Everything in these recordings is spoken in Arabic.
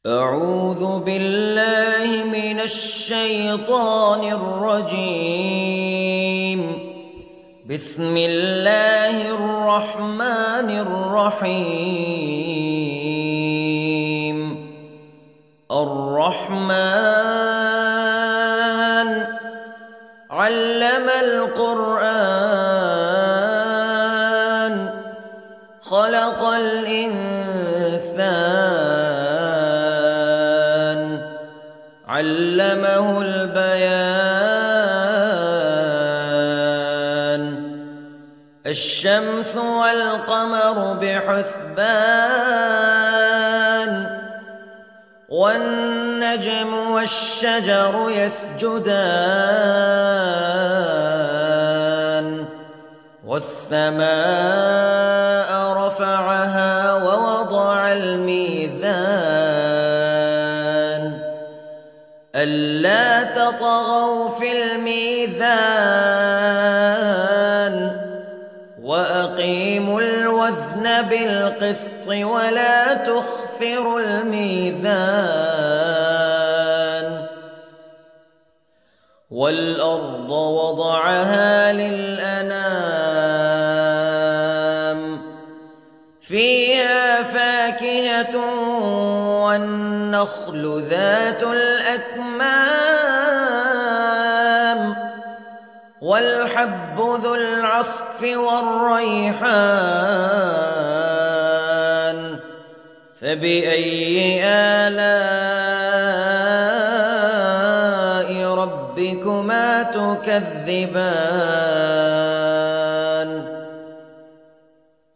أعوذ بالله من الشيطان الرجيم. بسم الله الرحمن الرحيم. الرحمن علم القرآن خلق الإنسان علمه البيان. الشمس والقمر بحسبان والنجم والشجر يسجدان والسماء رفعها ووضع الميزان ألا تطغوا في الميزان وأقيموا الوزن بالقسط ولا تخسروا الميزان. والأرض وضعها للأنام فيها فاكهة والنخل ذات الأكمام والحب ذو العصف والريحان فبأي آلاء ربكما تكذبان.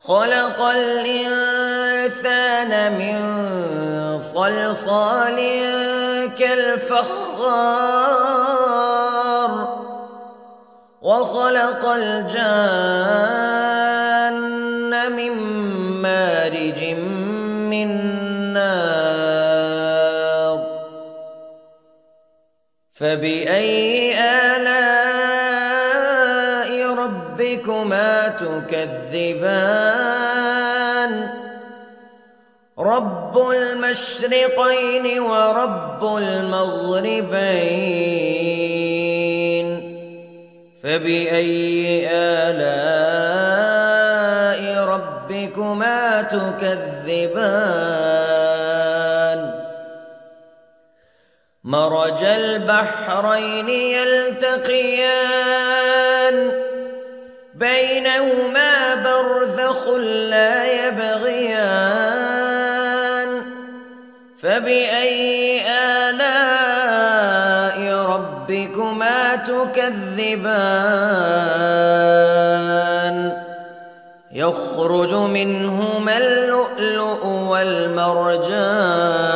خلق الإنسان من صلصال كالفخار وخلق الجان من مارج من نار فبأي آلاء ربكما تكذبان. رب المشرقين ورب المغربين فبأي آلاء ربكما تكذبان. مرج البحرين يلتقيان بينهما برزخ لا يبغيان فبأي آلاء ربكما تكذبان. يخرج منهما اللؤلؤ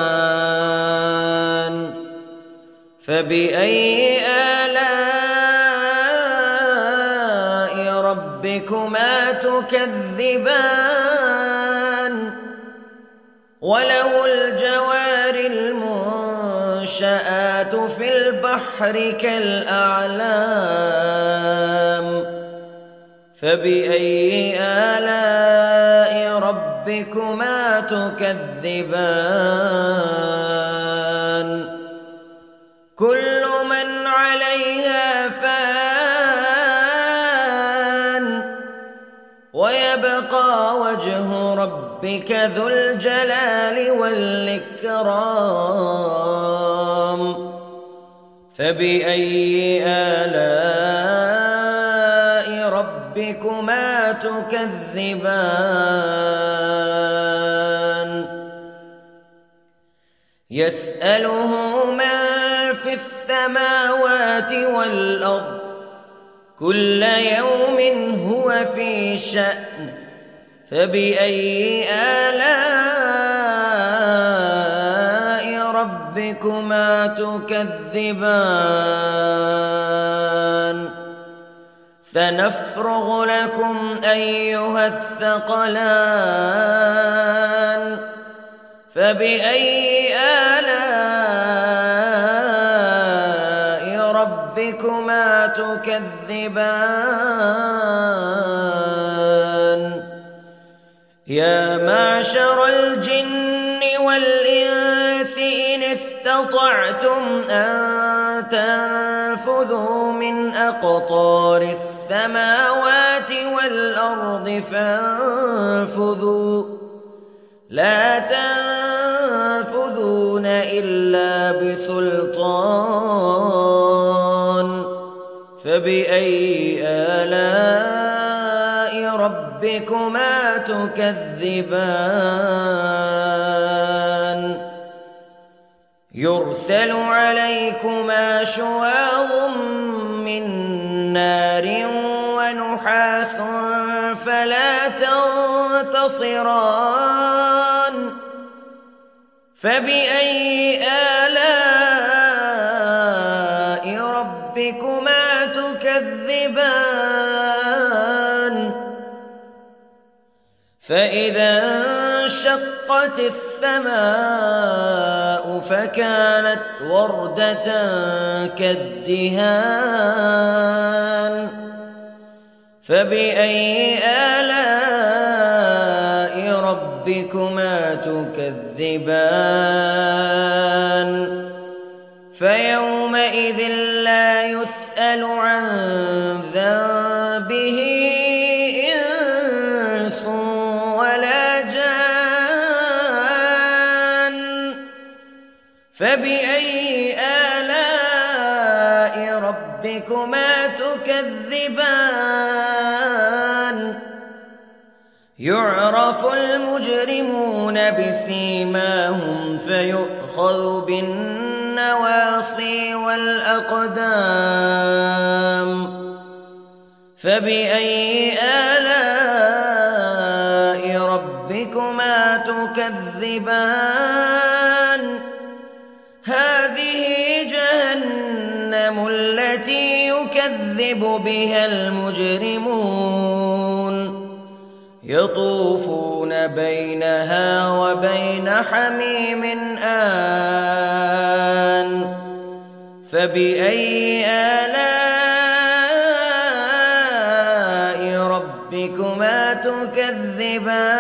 والمرجان فبأي آلاء ربكما تكذبان. وله الجوار المنشآت في البحر كالأعلام فبأي آلاء ربكما تكذبان. كل من عليها فان ويبقى وجه ربك ذو الجلال والإكرام فبأي آلاء ربكما تكذبان. يسأله من في السماوات والأرض كل يوم هو في شأن فبأي آلاء ربكما تكذبان. سنفرغ لكم أيها الثقلان فبأي آلاء ربكما تكذبان. يا معشر الجن والإنس استطعتم أن تنفذوا من أقطار السماوات والأرض فانفذوا لا تنفذون إلا بسلطان فبأي آلاء ربكما تكذبان يرسل عليكما شواظ من نار ونحاس فلا تنتصران فبأي آلاء ربكما تكذبان فإذا انشقت السماء فكانت وردة كالدهان فبأي آلاء ربكما تكذبان فيومئذ لا يسأل عن ذنبه إنس ولا جان فبأي آلاء ربكما تكذبان يعرف المجرمون بسيماهم فيؤخذ بالنواصي والأقدام فبأي آلاء ربكما تكذبان هذه جهنم التي يكذب بها المجرمون يطوفون بينها وبين حميم آن فبأي آلاء ربكما تكذبان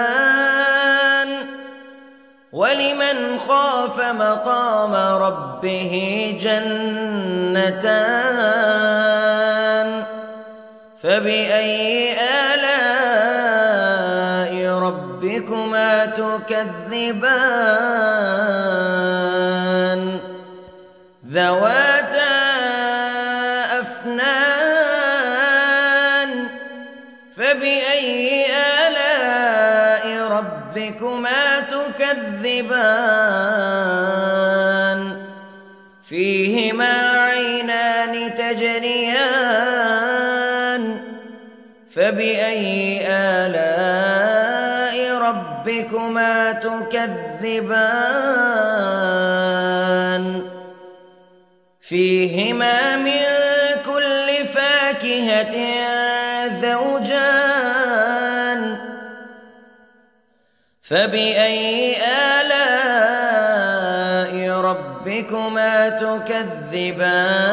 ولمن خاف مقام ربه جنتان فبأي آلاء ربكما تكذبان ذواتا أفنان فبأي آلاء ربكما تكذبان فيهما عينان تجريان فبأي آلاء ربكما تكذبان فيهما من كل فاكهة زوجان فبأي آلاء ربكما تكذبان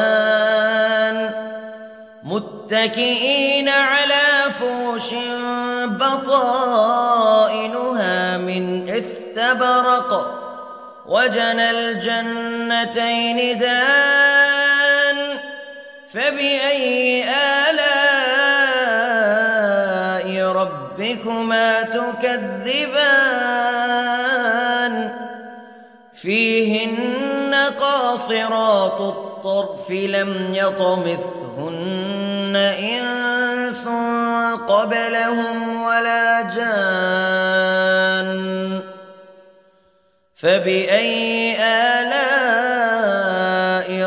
متكئين على فرش بطائنها من استبرق وجنى الجنتين دان فبأي آلاء ربكما تكذبان فيهن قاصرات الطرف لم يطمثهن إنس قبلهم ولا جان فبأي آلاء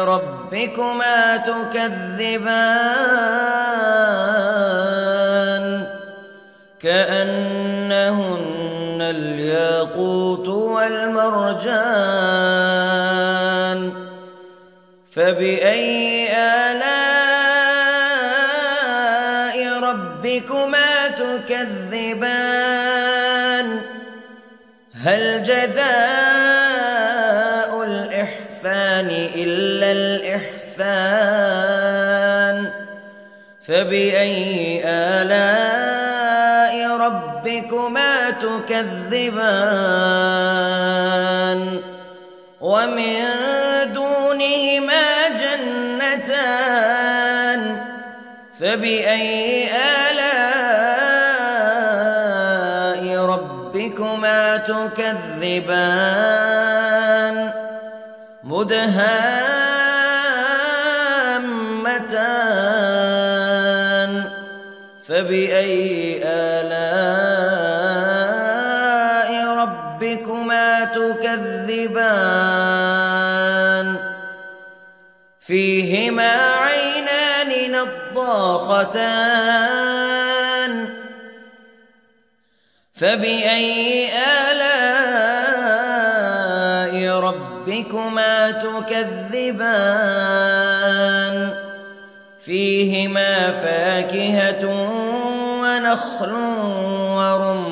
ربكما تكذبان كأنهن الياقوت والمرجان فبأي آلاء ربكما تكذبان هل جزاء الإحسان إلا الإحسان فبأي آلاء ربكما تكذبان ومن دونهما جنتان فبأي آلاء ربكما تكذبان مدهامتان فبأي آلاء ربكما تكذبان فيهما عينان نضاختان فبأي آلاء ربكما تكذبان فيهما فاكهة ونخل ورمان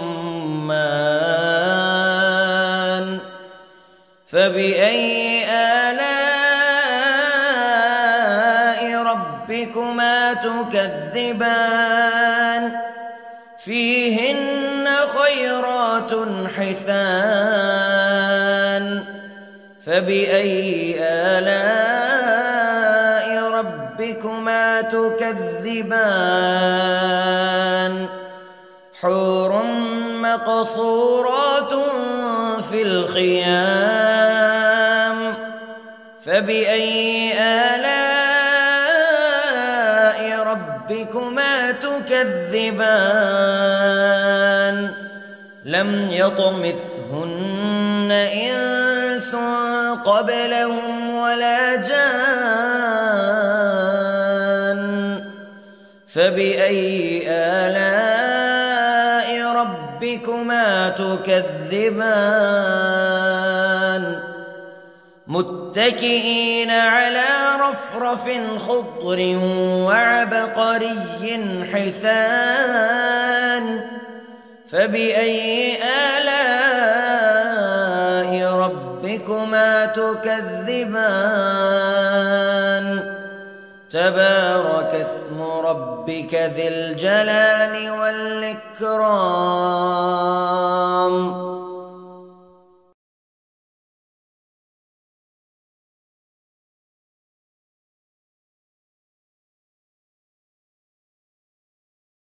فبأي آلاء ربكما تكذبان فيهن خيرات حسان فبأي آلاء ربكما تكذبان حور مقصورات في الخيام فبأي آلاء ربكما تكذبان لم يطمثهن إنس قبلهم ولا جان فبأي آلاء ربكما تكذبان متكئين على رفرف خضر وعبقري حسان فبأي آلاء ربكما تكذبان تبارك اسم ربك ذي الجلال والإكرام